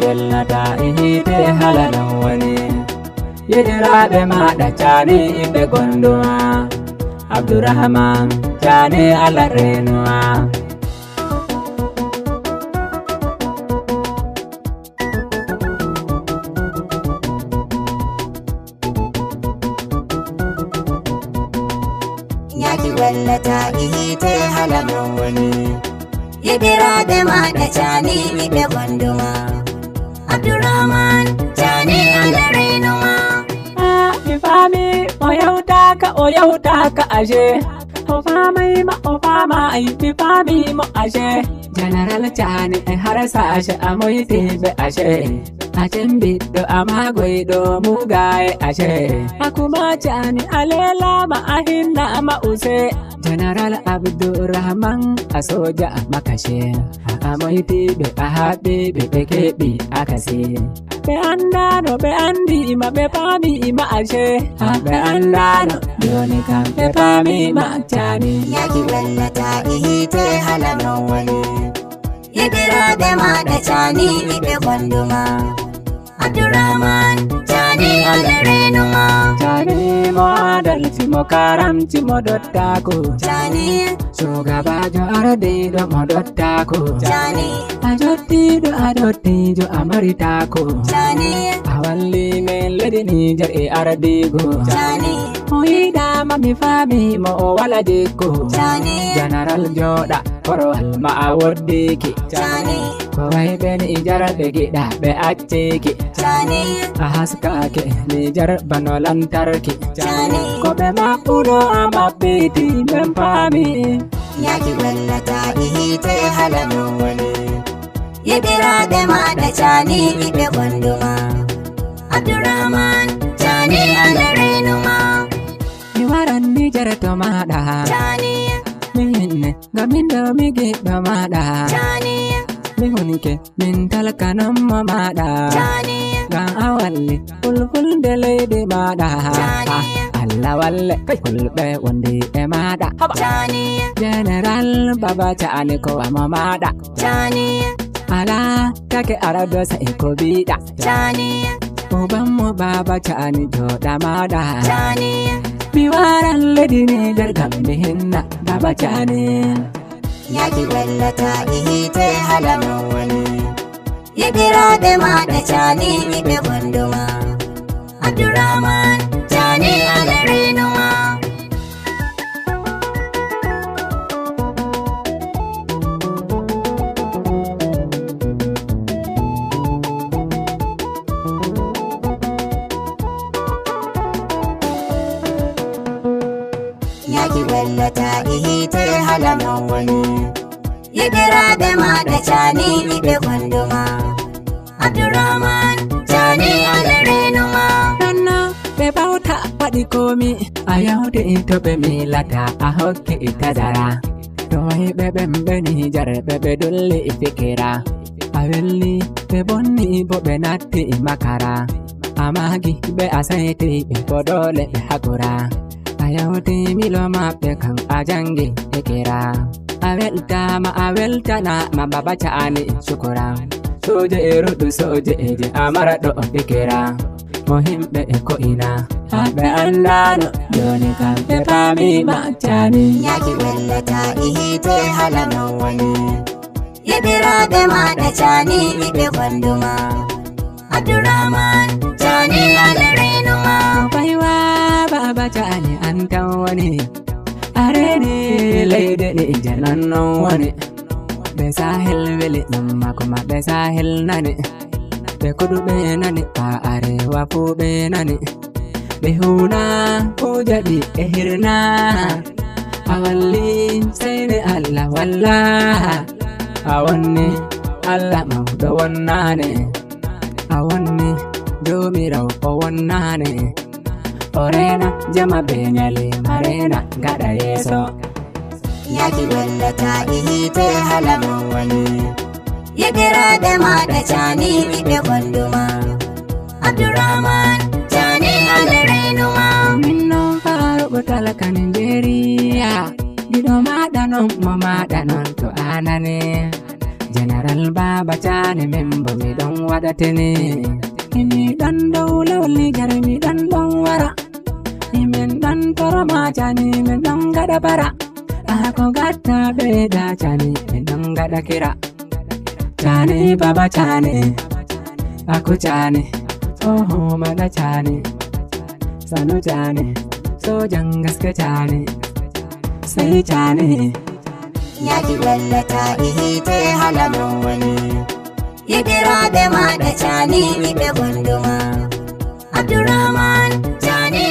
wellata ihite halanon wani yediraɓe maɗa cani ɓe gonduma Abdurrahman cani Allah renuwa yaki wallata ihite halanon wani yediraɓe maɗa cani ɓe gonduma Abdurrahman cani Allah renuwa Fami o yautaka ashe o famai ma o fama ai mi fami mo ashe General Chani har sashe amoyte be ashe Achen biddo amagoido mugaye ashe Akuma Chani alela ma ahinna ma use General Abdurrahman asoja makashe Amoyte be ahabe be kebi akase Be andano be andi ma be pami ma ashe Be andano doni kam be pami ma Chani yaki wallata ihite halanon wani yediraɓe maɗa cani ɓe gonduma Abdurrahman cani Allah renuwa Chani mo adalci mo karamci mo dottako cani Shugabajo ardiɗo mo dottako cani adottijo amaritako cani Awalli men ledi Niger e ardigo cani Mo yiɗama mi fami mo o wala dikko cani General joɗa korowal ma a woddiki cani Ko way ɓen ijarɓe giɗa ɓe acciki cani A haskake Niger bano lantarki cani Ko ɓe maɓɓuɗo a maɓɓiti men fami yaki wallata ihite halanon wani yediraɓe maɗa cani ɓe gonduma Abdurrahman cani Allah renuwa Mi waran Niger to maɗa cani Minne gamindo mi giɗɗo maɗa cani Mi hunike min talkanon mo maɗa cani Gan awalli fulfulde leydi maɗa Chani. Allah walle fulɓe wondi e maɗa cani General Baba Chani ko wamo maɗa cani Ala take arado sai ko biɗa cani Ubanmu Baba Chani joɗa maɗa cani Mi waran leydi Niger gam mi hinna Baba Chani yaki wallata ihite halanon wani yediraɓe maɗa cani ɓe gonduma Abdurrahman cani Allah renuwa yaki wallata ihite halanon wani yediraɓe maɗa cani ɓe gonduma Abdurrahman cani Allah renuwa Nanna ɓe bauta waɗi komi a yawde to ɓe milata a hokki tazara to wayiɓe ɓe Niger ɓe dolli fikira a welli ɓe bonni bo ɓe natti makara a magi ɓe a sayti ɓe bo dole ɓe hakura a yawde milo maɓɓe kan a jangi fikira a weltama a weltana ma Baba Chani shukura soje e ruɗu soje eje amara ɗo fikira mo himɓe e ko'ina haɓe andano joni kam ɓe pami ma Chani yaki wallata ihite halanon wani yediraɓe maɗa cani ɓe gonduma Abdurrahman cani Allah renuwa baiwa Baba Chani an tan wani areni leyde Niger nonnon wani ɓe sahel weli namma kuma ɓe sahel nani ɓe kudu ɓe nani a arewa fu ɓe nani ɓe huna kujaɗi e hirna a walli seyne Allah walla a wonni Allah mawɗo wonnane a wonni jomirawo o wonnane o rena jama be nyalima rena gaɗa yeso yaki wallata ihite halanon wani yediraɓe maɗa cani ɓe gonduma Abdurrahman cani Allah renuwa min non faruɓo talaka Nigeria giɗo maɗa non mo maɗa non to anane General Aral baba cani membo mi don wadatini. Mi don dawlawli jar mi don wara. Min don toroma cani min don gada bara. Ako gata beda cani min don gada kira. Cani baba cani, aku cani, oh mana cani, sanu cani, sojan gaske cani, sai cani. Yaji wallata ihite halamun wani, ya dira da ma da cani ibe gunduma. Abdurrahman cani